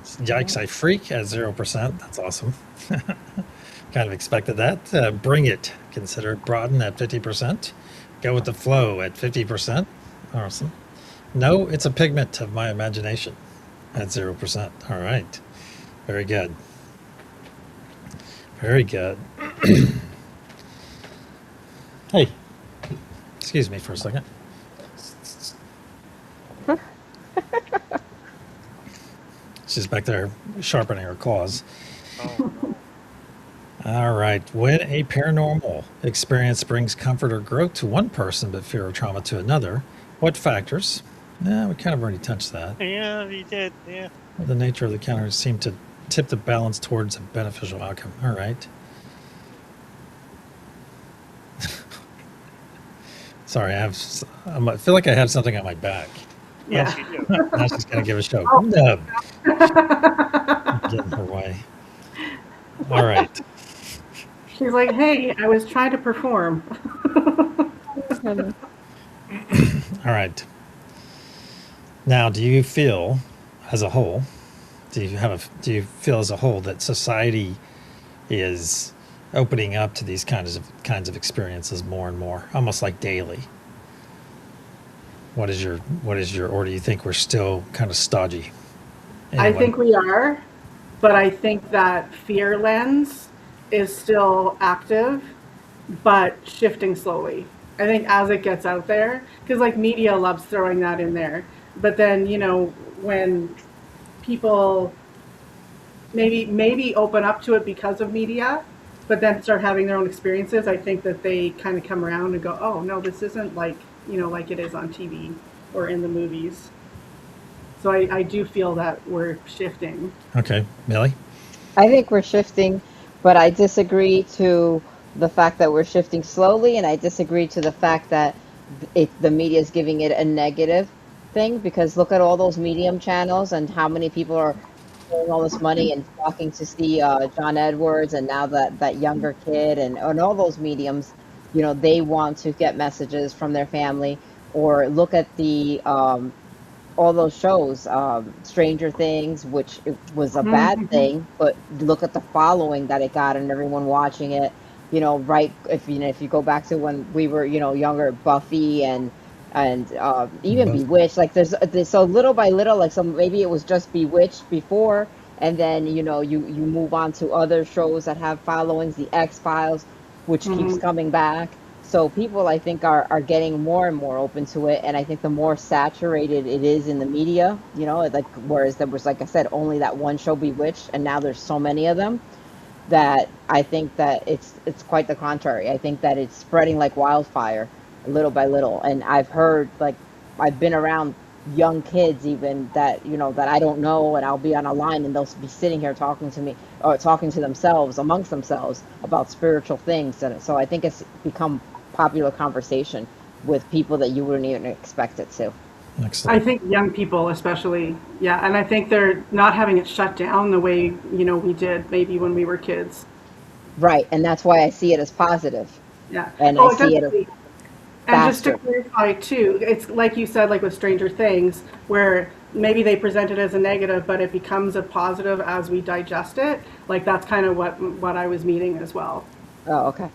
Yikes, I freak at 0%. That's awesome. Kind of expected that. Bring it. Consider it broaden at 50%. Go with the flow at 50%. Awesome. No, it's a pigment of my imagination at 0%. All right. Very good. Very good. Hey, excuse me for a second. She's back there sharpening her claws.
Oh,
All right. When a paranormal experience brings comfort or growth to one person but fear or trauma to another, what factors? Yeah, we kind of already touched that.
yeah, you did. Yeah.
The nature of the encounter seemed to tip the balance towards a beneficial outcome. All right. Sorry, I feel like I have something on my back.
Yes, you do.
Now she's going to give a show.
Oh.
No. Getting her way. All right.
She's like, hey, I was trying to perform.
All right. Now, do you feel as a whole, do you feel as a whole that society is opening up to these kinds of experiences more and more, almost like daily? What is your, or do you think we're still kind of stodgy?
I
Anyway.
think we are, but I think that fear lens is still active, but shifting slowly. I think as it gets out there, because like media loves throwing that in there, but then when people maybe open up to it because of media, but then start having their own experiences, I think that they kind of come around and go, oh no, this isn't like like it is on TV or in the movies. So I do feel that we're shifting.
Okay, Millie?
I think we're shifting, but I disagree to the fact that we're shifting slowly, and I disagree to the fact that the media is giving it a negative thing, because look at all those medium channels and how many people are paying all this money and flocking to see John Edwards, and now that younger kid and all those mediums, they want to get messages from their family. Or look at the all those shows, Stranger Things, which it was a bad thing, but look at the following that it got and everyone watching it. Right? If you go back to when we were younger, Buffy and even Bewitched. Like there's so little by little, like so maybe it was just Bewitched before, and then you move on to other shows that have followings, the X-Files, which keeps coming back. So people, I think, are getting more and more open to it, and I think the more saturated it is in the media, like whereas there was, like I said, only that one show, Bewitched, and now there's so many of them, that I think that it's quite the contrary. I think that it's spreading like wildfire, little by little. And I've heard, like, I've been around young kids even that that I don't know, and I'll be on a line and they'll be sitting here talking to me or talking to themselves amongst themselves about spiritual things. And so I think it's become popular conversation with people that you wouldn't even expect it to.
Excellent.
I think young people especially, yeah, and I think they're not having it shut down the way we did maybe when we were kids.
Right, and that's why I see it as positive.
Yeah,
and I see it
definitely.
as
And just to
faster.
clarify too, it's like you said, like with Stranger Things, where maybe they present it as a negative, but it becomes a positive as we digest it. Like that's kind of what I was meaning as well.
Oh, okay.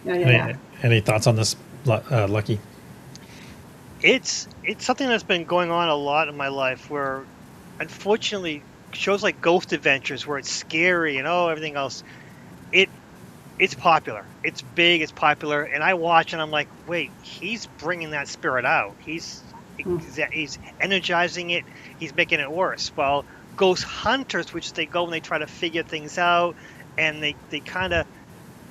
Yeah.
Any thoughts on this, Lucky?
It's something that's been going on a lot in my life, where unfortunately shows like Ghost Adventures, where it's scary and everything else, it's popular, it's big, it's popular, and I watch and I'm like, wait, he's bringing that spirit out, he's energizing it, he's making it worse. Well, Ghost Hunters, which they go and they try to figure things out, and they kind of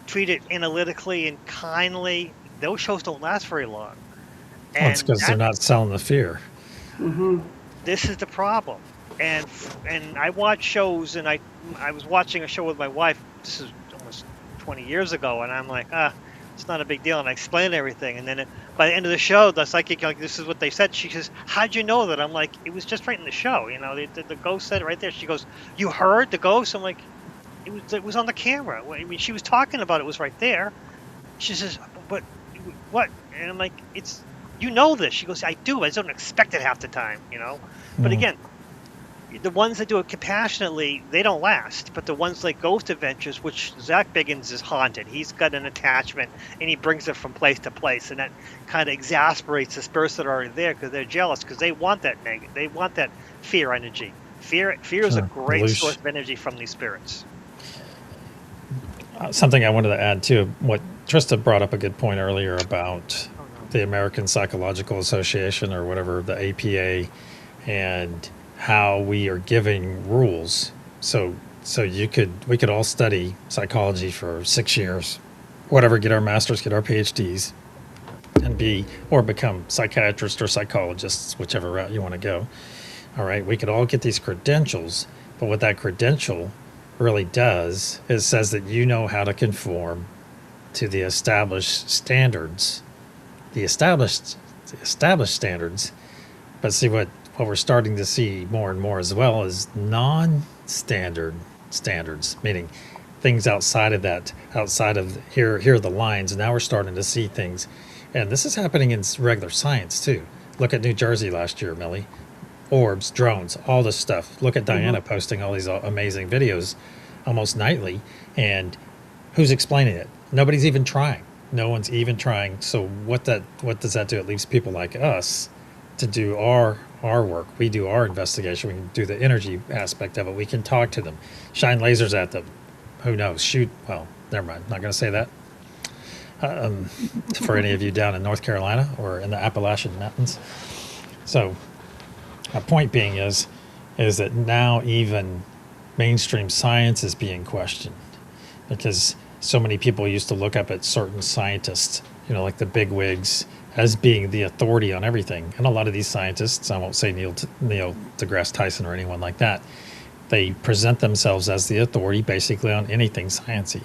treat it analytically and kindly, those shows don't last very long.
Well, it's because they're not selling the fear.
This is the problem. and I watch shows, and I was watching a show with my wife. This is almost 20 years ago, and I'm like, it's not a big deal, and I explained everything. And then by the end of the show, the psychic, like, this is what they said. She says, "How'd you know that?" I'm like, "It was just right in the show. You know, the ghost said it right there." She goes, "You heard the ghost?" I'm like, it was on the camera. I mean, she was talking about it, was right there." She says, "But what?" And I'm like, "It's, you know this." She goes, "I do. I just don't expect it half the time, you know." But again, the ones that do it compassionately, they don't last. But the ones like Ghost Adventures, which Zach Biggins is haunted, he's got an attachment, and he brings it from place to place, and that kind of exasperates the spirits that are already there because they're jealous, because they want that they want that fear energy. Fear is a great source of energy from these spirits.
Something I wanted to add to what Trista brought up a good point earlier about the American Psychological Association, or whatever, the APA, and how we are giving rules. So we could all study psychology for 6 years, whatever, get our masters, get our PhDs, and become psychiatrists or psychologists, whichever route you want to go. All right, we could all get these credentials, but what that credential really does is says that you know how to conform to the established standards, the established standards. But see, what we're starting to see more and more as well is non-standard standards, meaning things outside of that, outside of here are the lines. Now we're starting to see things, and this is happening in regular science too. Look at New Jersey last year, Millie. Orbs, drones, all this stuff. Look at Diana posting all these amazing videos almost nightly, and who's explaining it? Nobody's even trying. No one's even trying. So what does that do? It leaves people like us to do our work. We do our investigation. We can do the energy aspect of it. We can talk to them, shine lasers at them. Who knows? Shoot. Well, never mind. Not going to say that. For any of you down in North Carolina or in the Appalachian Mountains. So, my point being is that now even mainstream science is being questioned, because so many people used to look up at certain scientists, like the bigwigs, as being the authority on everything. And a lot of these scientists, I won't say Neil deGrasse Tyson or anyone like that, they present themselves as the authority basically on anything sciencey.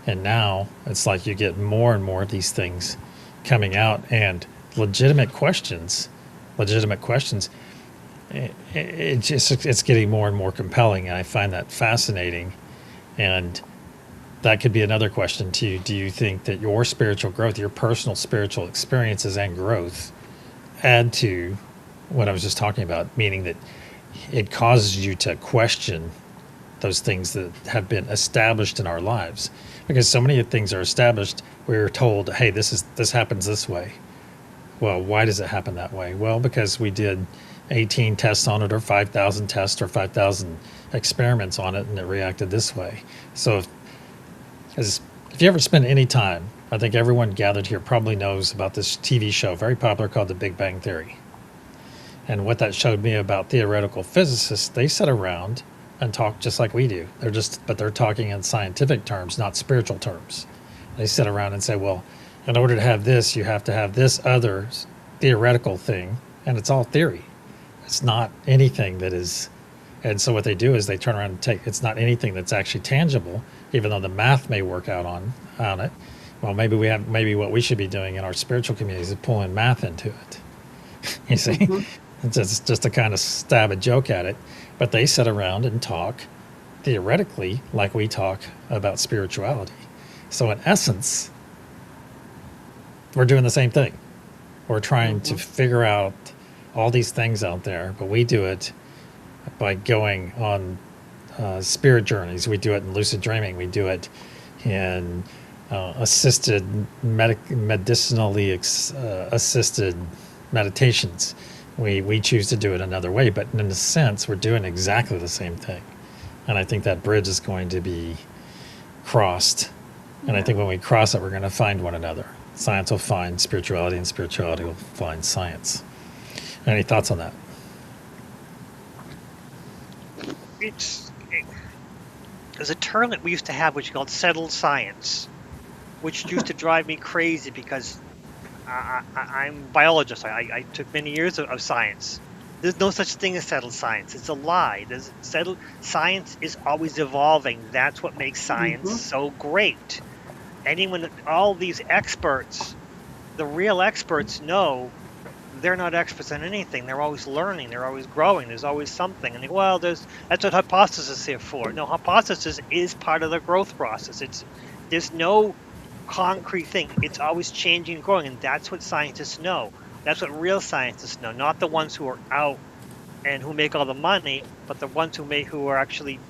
And now it's like you get more and more of these things coming out, and legitimate questions. It's getting more and more compelling, and I find that fascinating. And that could be another question to you. Do you think that your spiritual growth, your personal spiritual experiences and growth, add to what I was just talking about, meaning that it causes you to question those things that have been established in our lives? Because so many things are established, we're told, hey, this happens this way. Well, why does it happen that way? Well, because we did 18 tests on it, or 5,000 tests, or 5,000 experiments on it, and it reacted this way. So if you ever spend any time, I think everyone gathered here probably knows about this TV show, very popular, called The Big Bang Theory. And what that showed me about theoretical physicists, they sit around and talk just like we do. But they're talking in scientific terms, not spiritual terms. They sit around and say, well, in order to have this, you have to have this other theoretical thing, and it's all theory. It's not anything that is. And so what they do is they turn around and it's not anything that's actually tangible, even though the math may work out on it. Well, maybe what we should be doing in our spiritual communities is pulling math into it. You see, it's just to kind of stab a joke at it. But they sit around and talk theoretically like we talk about spirituality. So in essence, we're doing the same thing. We're trying to figure out all these things out there, but we do it by going on spirit journeys. We do it in lucid dreaming. We do it in assisted medicinally assisted meditations. We choose to do it another way, but in a sense, we're doing exactly the same thing. And I think that bridge is going to be crossed. And I think when we cross it, we're going to find one another. Science will find spirituality, and spirituality will find science. Any thoughts on that?
There's a term that we used to have, which is called settled science, which used to drive me crazy because I'm a biologist. I took many years of science, There's no such thing as settled science. It's a lie. There's settled science is always evolving. That's what makes science
Mm-hmm.
so great. Anyone, all these experts, the real experts know they're not experts in anything. They're always learning. They're always growing. There's always something. And well, that's what hypothesis is here for. No, hypothesis is part of the growth process. There's no concrete thing. It's always changing and growing, and that's what scientists know. That's what real scientists know, not the ones who are out and who make all the money, but the ones who are actually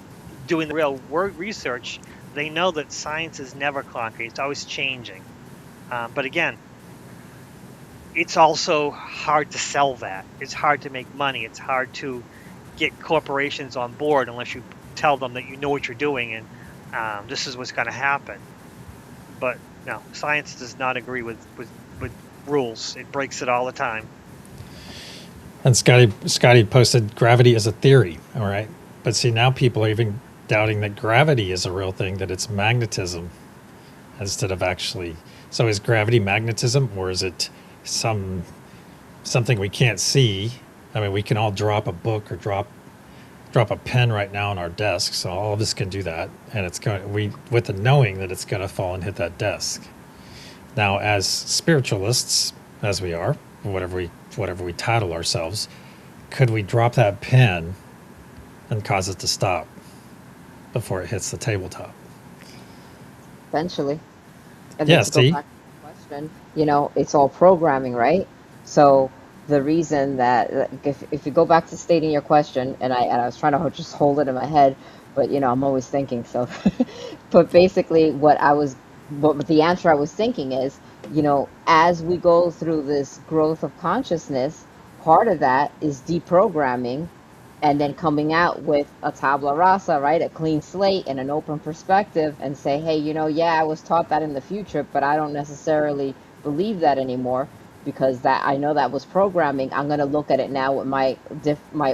doing the real research. They know that science is never concrete. It's always changing. But again, it's also hard to sell that. It's hard to make money. It's hard to get corporations on board unless you tell them that you know what you're doing and this is what's going to happen. But no, science does not agree with rules. It breaks it all the time.
And Scotty posted gravity is a theory, all right? But see, now people are even doubting that gravity is a real thing, that it's magnetism instead of actually. So is gravity magnetism, or is it something we can't see? I mean, we can all drop a book or drop a pen right now on our desk, so all of us can do that, and it's going with the knowing that it's going to fall and hit that desk. Now, as spiritualists, as we are, whatever we title ourselves, could we drop that pen and cause it to stop before it hits the tabletop?
Eventually. And
Yeah,
then to go
see?
back to the question, it's all programming, right? So the reason that, like, if you go back to stating your question, and I was trying to just hold it in my head, but I'm always thinking. So, but basically, what the answer I was thinking is, as we go through this growth of consciousness, part of that is deprogramming and then coming out with a tabla rasa, right? A clean slate and an open perspective, and say, hey, yeah, I was taught that in the future, but I don't necessarily believe that anymore because that I know that was programming. I'm going to look at it now with my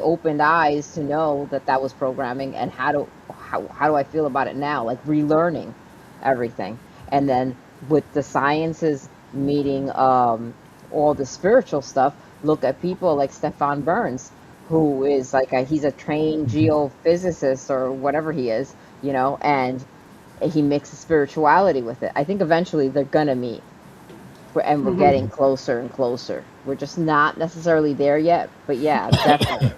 opened eyes to know that that was programming, and how do I feel about it now? Like relearning everything. And then with the sciences meeting all the spiritual stuff, look at people like Stefan Burns, who is like he's a trained geophysicist or whatever he is, and he mixes spirituality with it. I think eventually they're gonna meet, and we're getting closer and closer. We're just not necessarily there yet, but yeah, definitely.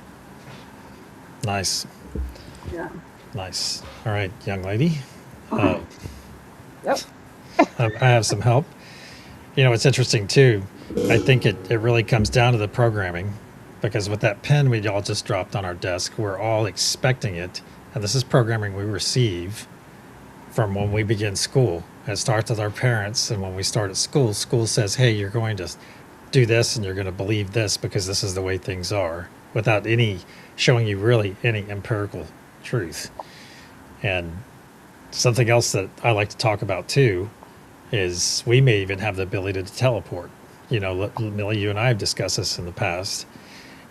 Nice.
Yeah.
Nice. All right, young lady. Uh,
Yep.
I have some help. It's interesting too. I think it really comes down to the programming, because with that pen we all just dropped on our desk, we're all expecting it. And this is programming we receive from when we begin school. It starts with our parents, and when we start at school, school says, hey, you're going to do this and you're going to believe this because this is the way things are, without any showing you really any empirical truth. And something else that I like to talk about too is we may even have the ability to teleport. Millie, you and I have discussed this in the past.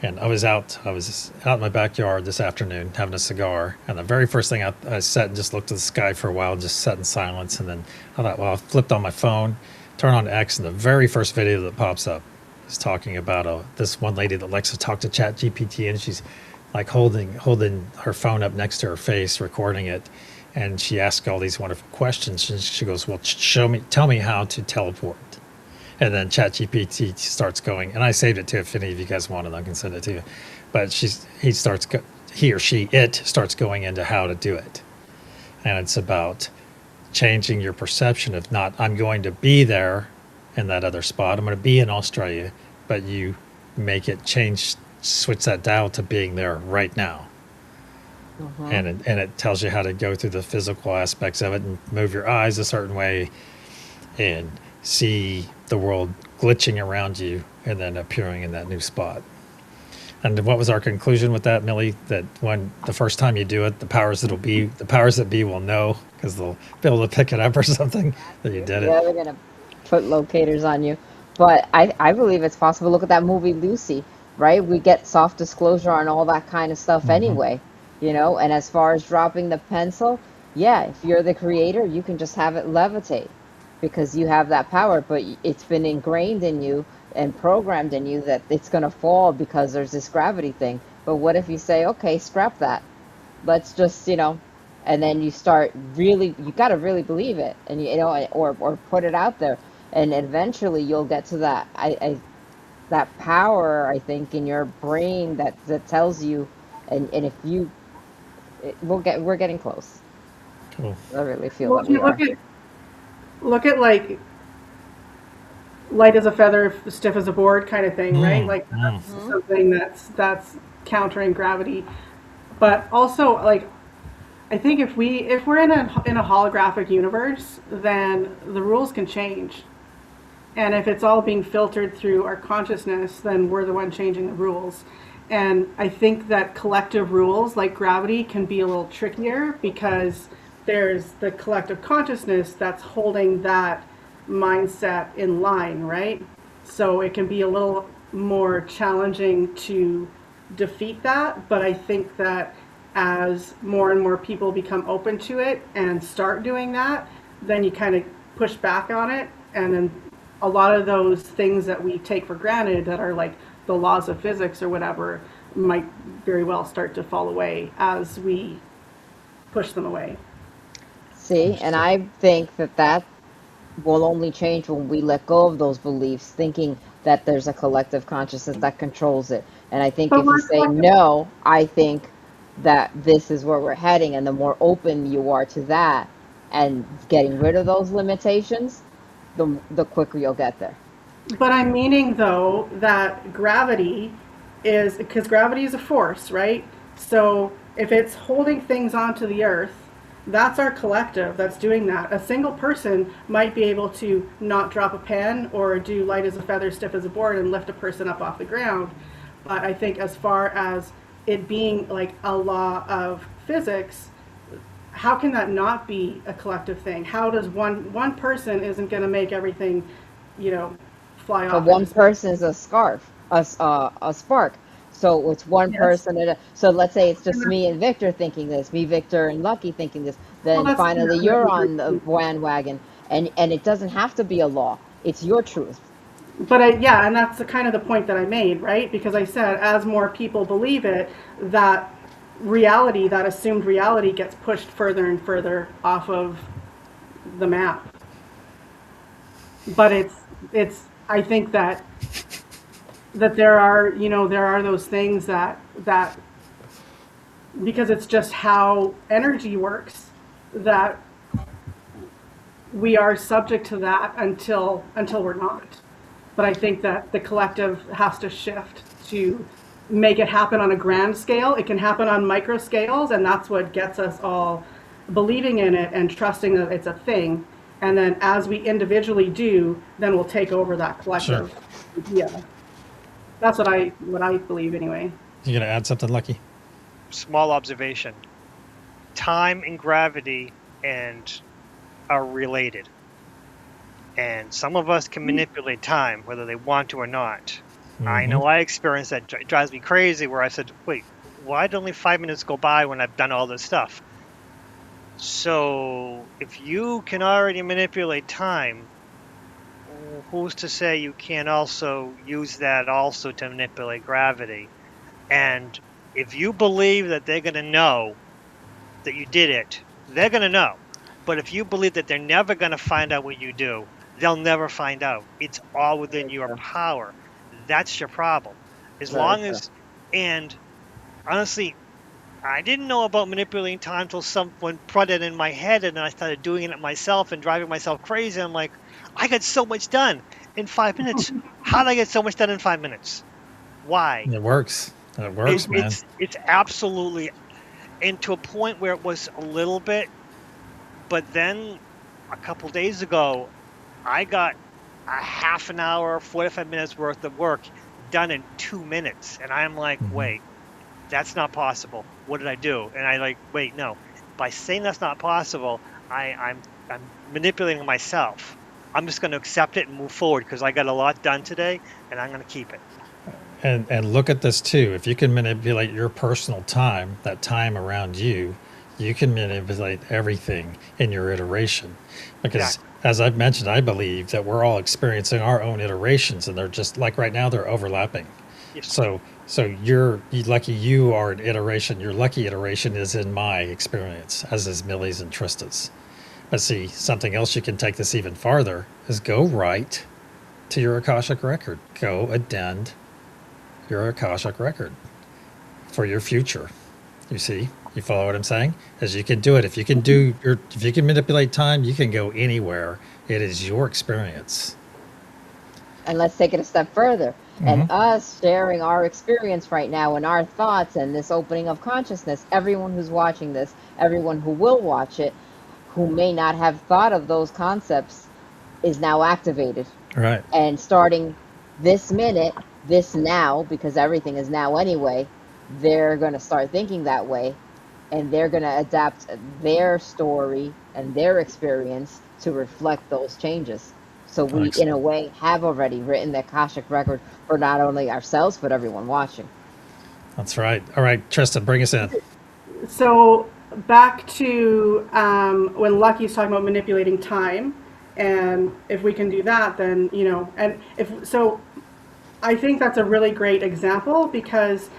And I was out in my backyard this afternoon having a cigar, and the very first thing I sat and just looked at the sky for a while, and just sat in silence. And then I thought, well, I flipped on my phone, turned on X, and the very first video that pops up is talking about this one lady that likes to talk to Chat GPT, and she's like holding her phone up next to her face, recording it, and she asks all these wonderful questions. And she goes, well, tell me how to teleport. And then ChatGPT starts going, and I saved it too. If any of you guys want it, I can send it to you. But it starts going into how to do it, and it's about changing your perception of not, I'm going to be there in that other spot. I'm going to be in Australia, but you make it switch that dial to being there right now. And it tells you how to go through the physical aspects of it and move your eyes a certain way and see the world glitching around you and then appearing in that new spot. And what was our conclusion with that, Millie? That when the first time you do it, the powers that be will know, because they'll be able to pick it up or something, that you did
Yeah,
it.
they're gonna put locators on you. But I believe it's possible. Look at that movie Lucy, right? We get soft disclosure on all that kind of stuff
Hmm.
anyway, And as far as dropping the pencil, yeah, if you're the creator, you can just have it levitate because you have that power. But it's been ingrained in you and programmed in you that it's going to fall because there's this gravity thing. But what if you say, okay, scrap that. Let's just, and then you start really, you got to really believe it, and or put it out there, and eventually you'll get to that. That power, I think, in your brain that tells you, and if you, we're getting close.
Cool.
I really feel
Well,
that
if
we
you
are.
look at like light as a feather, stiff as a board kind of thing, right? Like that's
Mhm.
something that's countering gravity. But also, like, I think if we're in a holographic universe, then the rules can change. And if it's all being filtered through our consciousness, then we're the one changing the rules. And I think that collective rules like gravity can be a little trickier because there's the collective consciousness that's holding that mindset in line, right? So it can be a little more challenging to defeat that. But I think that as more and more people become open to it and start doing that, then you kind of push back on it. And then a lot of those things that we take for granted that are like the laws of physics or whatever might very well start to fall away as we push them away.
See, and
Understood.
I think that will only change when we let go of those beliefs, thinking that there's a collective consciousness that controls it. And I think
But
if you
we're
say
collective.
no, I think that this is where we're heading. And the more open you are to that and getting rid of those limitations, the quicker you'll get there.
But I'm meaning though that gravity is because gravity is a force, right? So if it's holding things onto the earth, that's our collective that's doing that. A single person might be able to not drop a pen or do light as a feather, stiff as a board and lift a person up off the ground. But I think as far as it being like a law of physics, how can that not be a collective thing? How does one person isn't going to make everything, you know, fly
But
off
one
into space?
person is a scarf, a spark. So it's one
Yes.
person. So let's say it's
And
just
that's,
me and Victor thinking this, me, Victor, and Lucky thinking this.
well,
Then
that's
finally
yeah,
you're
that'd be
on the
great.
bandwagon, and it doesn't have to be a law. It's your truth.
But yeah, and that's the kind of the point that I made, right? Because I said as more people believe it, that reality, that assumed reality, gets pushed further and further off of the map. But it's I think that there are there are those things that because it's just how energy works that we are subject to that until we're not. But I think that the collective has to shift to make it happen on a grand scale. It can happen on micro scales, and that's what gets us all believing in it and trusting that it's a thing. And then as we individually do, then we'll take over that
Sure.
collective idea. That's what I believe anyway.
You gonna add something, Lucky?
Small observation. Time and gravity and are related. And some of us can manipulate time, whether they want to or not. I
Mm-hmm.
know I experienced that. It drives me crazy where I said, wait, why did only 5 minutes go by when I've done all this stuff? So if you can already manipulate time, who's to say you can't also use that also to manipulate gravity? And if you believe that they're going to know that you did it, they're going to know. But if you believe that they're never going to find out what you do, they'll never find out. It's all within
Very
your
true.
power. That's your problem. As
Very
long
true.
as, and honestly, I didn't know about manipulating time until someone put it in my head, and then I started doing it myself and driving myself crazy. I'm like, I got so much done in 5 minutes. How did I get so much done in 5 minutes? Why?
It works. It
It's
works, man.
it's it's absolutely, and to a point where it was a little bit, but then a couple days ago, I got a half an hour, 45 minutes worth of work done in 2 minutes, and I'm like,
Mm-hmm.
wait, that's not possible. What did I do? And I like, wait, no. By saying that's not possible, I'm manipulating myself. I'm just going to accept it and move forward because I got a lot done today, and I'm going to keep it.
And look at this too. If you can manipulate your personal time, that time around you, You can manipulate everything in your iteration. Because
Exactly.
as I've mentioned, I believe that we're all experiencing our own iterations, and they're just like right now they're overlapping.
Yes.
So you're lucky you are an iteration. Your lucky iteration is in my experience, as is Millie's and Trista's. But see, something else you can take this even farther is go right to your Akashic record. Go addend your Akashic record for your future. You see, you follow what I'm saying? As you can do it. If you can manipulate time, you can go anywhere. It is your experience.
And let's take it a step further. And
Hmm.
us sharing our experience right now and our thoughts and this opening of consciousness, everyone who's watching this, everyone who will watch it, who may not have thought of those concepts, is now activated.
Right.
And starting this minute, this now, because everything is now anyway, they're going to start thinking that way, and they're going to adapt their story and their experience to reflect those changes. So we, in a
Excellent.
way, have already written the Akashic record for not only ourselves, but everyone watching.
That's right. All right, Tristan, bring us in.
So back to when Lucky's talking about manipulating time, and if we can do that, then and if so, I think that's a really great example because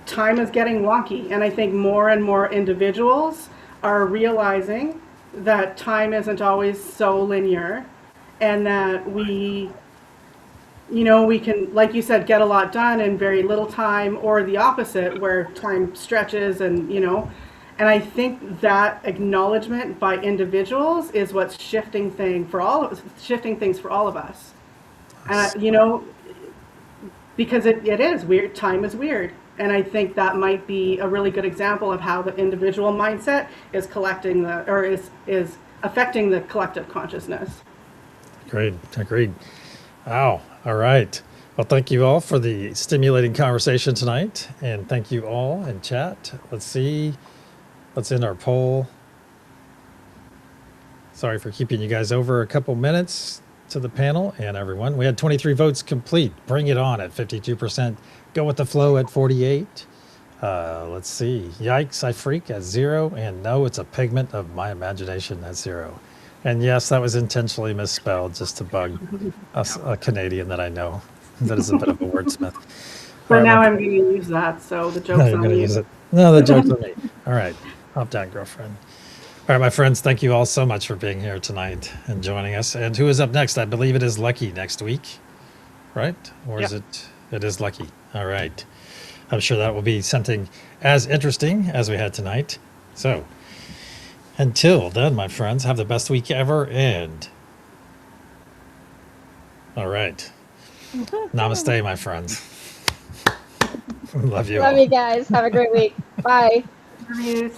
time is getting wonky, and I think more and more individuals are realizing that time isn't always so linear, and that we can, like you said, get a lot done in very little time, or the opposite, where time stretches and I think that acknowledgement by individuals is what's shifting things for all of us. Because it is weird. Time is weird. And I think that might be a really good example of how the individual mindset is is affecting the collective consciousness.
Agreed. Agreed. Wow. All right. Well, thank you all for the stimulating conversation tonight. And thank you all in chat. Let's see. Let's end our poll. Sorry for keeping you guys over a couple minutes to the panel and everyone. We had 23 votes complete. Bring it on at 52%. Go with the flow at 48. Let's see. Yikes, I freak at 0. And no, it's a pigment of my imagination at 0. And yes, that was intentionally misspelled just to bug a Canadian that I know that is a bit of a wordsmith. All
But
right,
now
my
I'm going to use that, so the
no,
joke's
you're
on
going to
you.
use it. No, the joke's on me. All right. Hop down, girlfriend. All right, my friends, thank you all so much for being here tonight and joining us. And who is up next? I believe it is Lucky next week, right? Or is
Yeah.
it? It is Lucky. All right. I'm sure that will be something as interesting as we had tonight. So until then, my friends, have the best week ever. And all right. Namaste, my friends. Love you
Love
all.
you guys. Have a great week. Bye.
Reviews.